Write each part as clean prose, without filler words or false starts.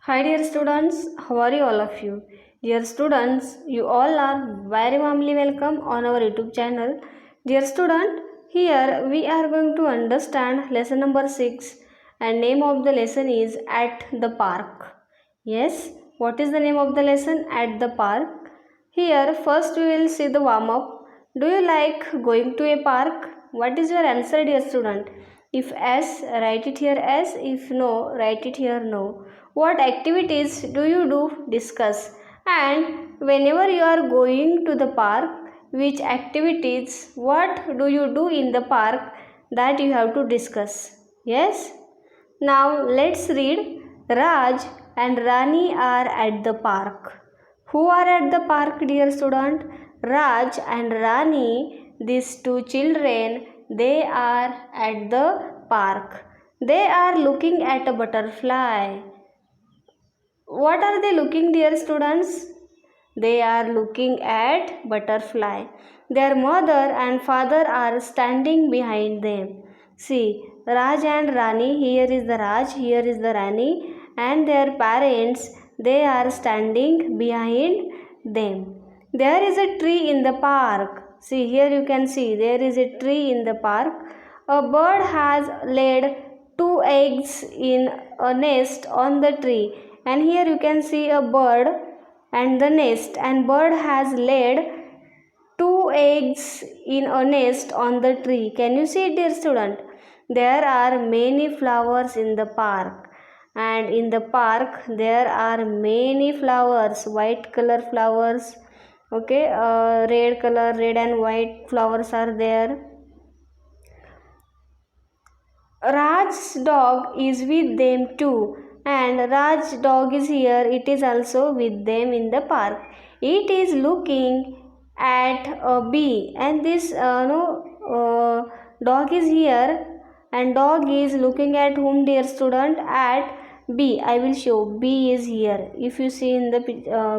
Hi dear students, how are you all of you? Dear students, you all are very warmly welcome on our YouTube channel. Dear student, here we are going to understand lesson number 6 and name of the lesson is At the Park. Yes, what is the name of the lesson? At the Park. Here first we will see the warm up. Do you like going to a park? What is your answer dear student? If yes, write it here yes. If no, write it here no. What activities do you do? Discuss. And whenever you are going to the park, which activities, what do you do in the park, that you have to discuss. Yes? Now let's read. Raj and Rani are at the park. Who are at the park, dear student? Raj and Rani, these two children, they are at the park. They are looking at a butterfly. What are they looking, dear students? They are looking at butterfly. Their mother and father are standing behind them. See, Raj and Rani, here is the Raj, here is the Rani, and their parents, they are standing behind them. There is a tree in the park. See, here you can see there is a tree in the park. A bird has laid two eggs in a nest on the tree, and here you can see a bird and the nest, and bird has laid two eggs in a nest on the tree. Can you see it, dear student? There are many flowers in the park, and in the park there are many flowers, white color flowers, okay, red color, red and white flowers are there. Raj's dog is with them too, and Raj's dog is here. It is also with them in the park. It is looking at a bee, and this dog is here, and dog is looking at whom, dear student? At bee. I will show. Bee is here. If you see in the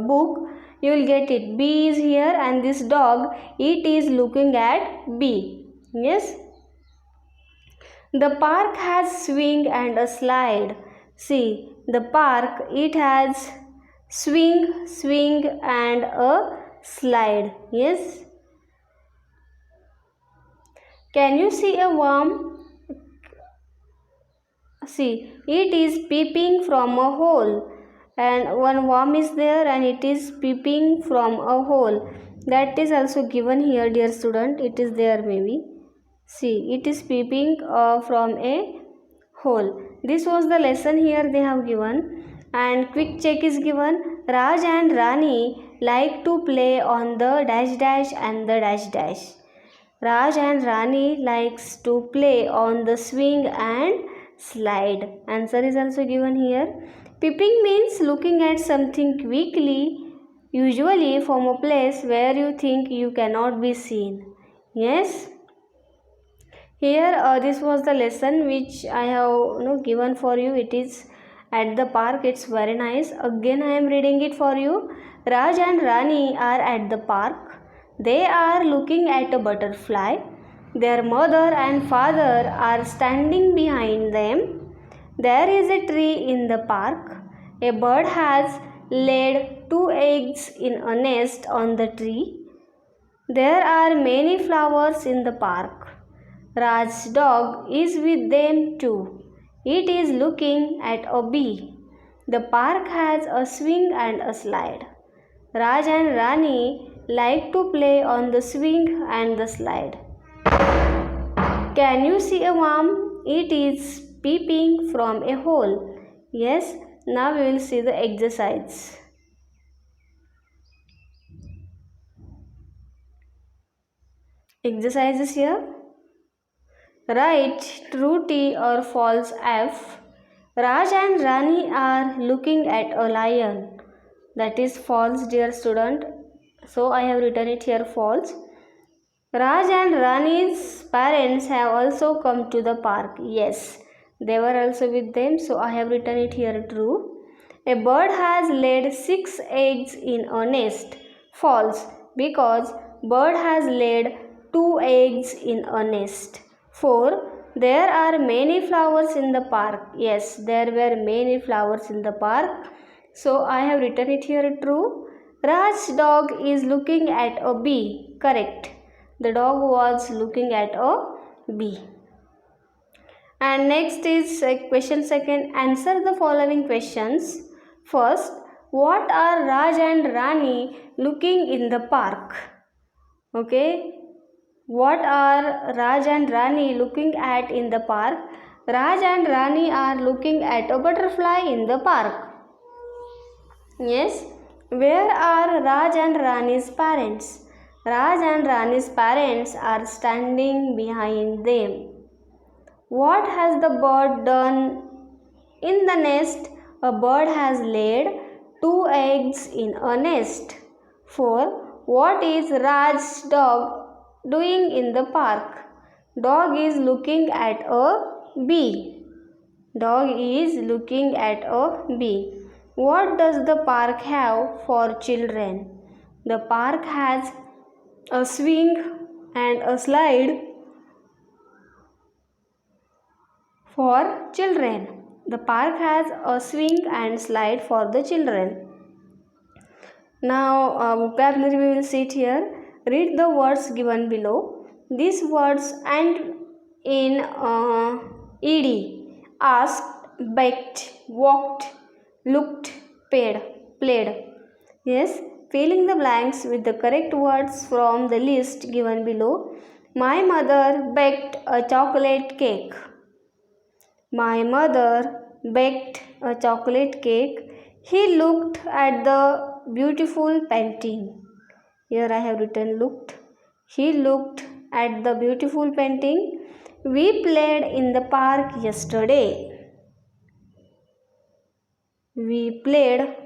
book, you will get it. Bee is here, and this dog, it is looking at bee. Yes. The park has swing and a slide. See, the park, it has swing and a slide. Yes. Can you see a worm? See, it is peeping from a hole, and one worm is there and it is peeping from a hole. That is also given here, dear student. It is there maybe. See, it is peeping from a hole. This was the lesson here they have given, and quick check is given. Raj and Rani like to play on the dash dash and the dash dash. Raj and Rani likes to play on the swing and slide. Answer is also given here. Peeping means looking at something quickly, usually from a place where you think you cannot be seen. Yes. Here this was the lesson which I have given for you. It is at the park. It's very nice. Again I am reading it for you. Raj and Rani are at the park. They are looking at a butterfly. Their mother and father are standing behind them. There is a tree in the park. A bird has laid two eggs in a nest on the tree. There are many flowers in the park. Raj's dog is with them too. It is looking at a bee. The park has a swing and a slide. Raj and Rani like to play on the swing and the slide. Can you see a worm? It is peeping from a hole. Yes, now we will see the exercise. Exercises here. Write true T or false F. Raj and Rani are looking at a lion. That is false, dear student. So I have written it here false. Raj and Rani's parents have also come to the park. Yes, they were also with them. So I have written it here true. A bird has laid 6 eggs in a nest. False, because bird has laid 2 eggs in a nest. 4. There are many flowers in the park. Yes, there were many flowers in the park. So I have written it here true. Raj's dog is looking at a bee. Correct. The dog was looking at a bee. And next is question second. Answer the following questions. First, what are Raj and Rani looking in the park? Okay. What are Raj and Rani looking at in the park? Raj and Rani are looking at a butterfly in the park. Yes. Where are Raj and Rani's parents? Raj and Rani's parents are standing behind them. What has the bird done in the nest? A bird has laid 2 eggs in a nest. 4. What is Raj's dog doing in the park? Dog is looking at a bee. Dog is looking at a bee. What does the park have for children? The park has a swing and a slide for children. The park has a swing and slide for the children. Now, vocabulary we will see it here. Read the words given below. These words end in ed. Asked, begged, walked, looked, paid, played. Yes, filling the blanks with the correct words from the list given below. My mother baked a chocolate cake. My mother baked a chocolate cake. He looked at the beautiful painting. Here I have written looked. He looked at the beautiful painting. We played in the park yesterday. We played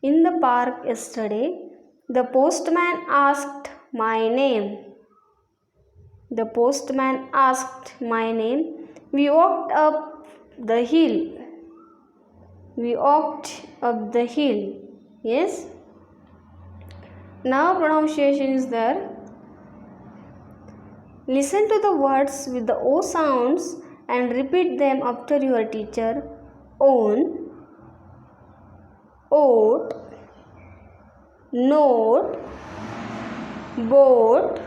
in the park yesterday. The postman asked my name. The postman asked my name. We walked up the hill. We walked up the hill. Yes. Now pronunciation is there. Listen to the words with the O sounds and repeat them after your teacher. Own, oat, note, boat,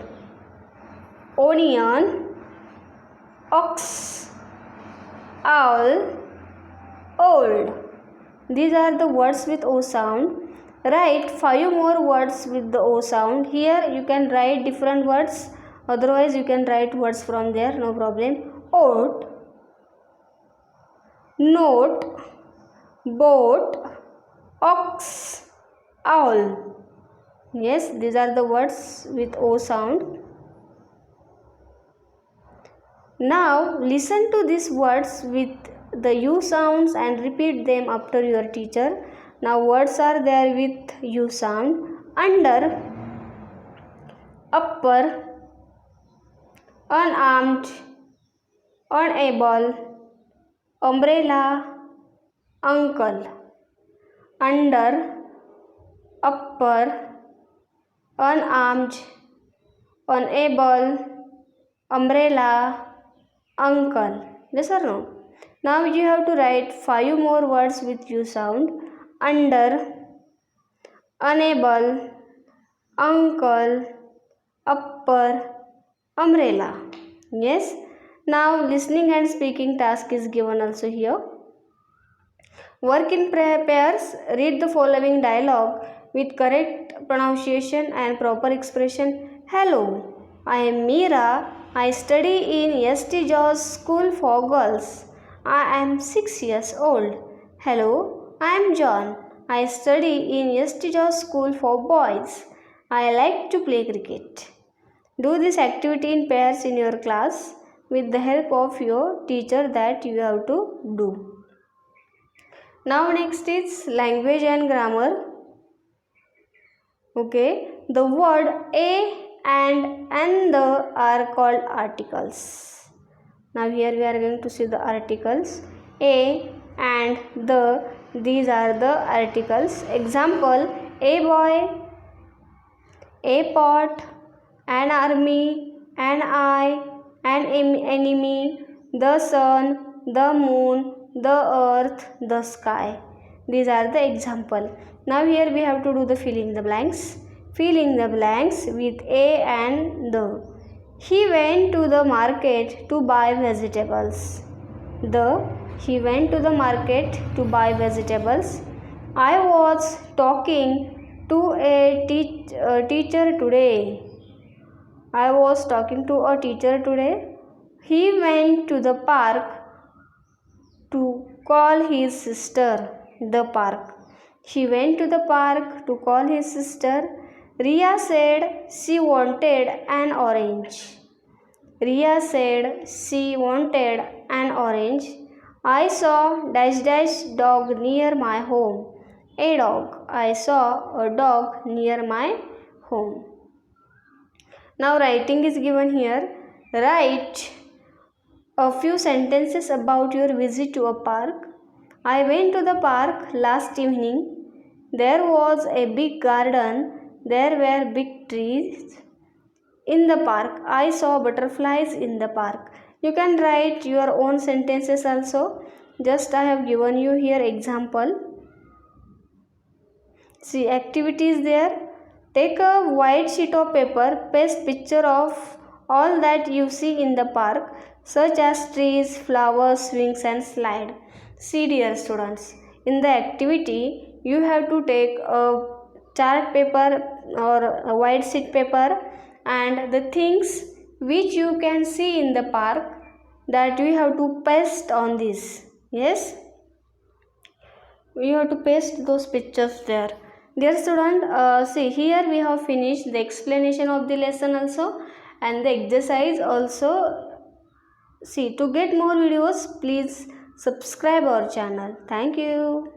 onion, ox, owl, old. These are the words with O sound. Write 5 more words with the O sound. Here you can write different words. Otherwise you can write words from there. No problem. Oat, note, boat, ox, owl. Yes, these are the words with O sound. Now listen to these words with the U sounds and repeat them after your teacher. Now words are there with U sound. Under, upper, unarmed, unable, umbrella, uncle. Under, upper, unarmed, unable, umbrella, uncle. Yes or no? Now you have to write 5 more words with U sound. Under, unable, uncle, upper, umbrella. Yes. Now listening and speaking task is given also here. Work in pairs. Read the following dialogue with correct pronunciation and proper expression. Hello, I am Meera. I study in St. George School for Girls. I am 6 years old. Hello, I am John. I study in St. George School for Boys. I like to play cricket. Do this activity in pairs in your class with the help of your teacher that you have to do. Now next is language and grammar. Okay, the word a and the are called articles. Now here we are going to see the articles. A and the, these are the articles. Example, a boy, a pot, an army, an eye, an enemy, the sun, the moon, the earth, the sky. These are the example. Now here we have to do the fill in the blanks. Fill in the blanks with a and the. He went to the market to buy vegetables. He went to the market to buy vegetables. I was talking to a teacher today. I was talking to a teacher today. He went to the park to call his sister. The park. He went to the park to call his sister. Ria said she wanted an orange. Ria said she wanted an orange. I saw dash dash dog near my home. A dog. I saw a dog near my home. Now writing is given here. Write a few sentences about your visit to a park. I went to the park last evening. There was a big garden. There were big trees. In the park, I saw butterflies in the park. You can write your own sentences also. Just I have given you here example. See, activities there. Take a white sheet of paper, paste picture of all that you see in the park, such as trees, flowers, swings and slide. See dear students, in the activity you have to take a chart paper or a white sheet paper and the things which you can see in the park, that we have to paste on this. Yes, we have to paste those pictures there. Dear student, see here we have finished the explanation of the lesson also and the exercise also. See, to get more videos, please subscribe our channel. Thank you.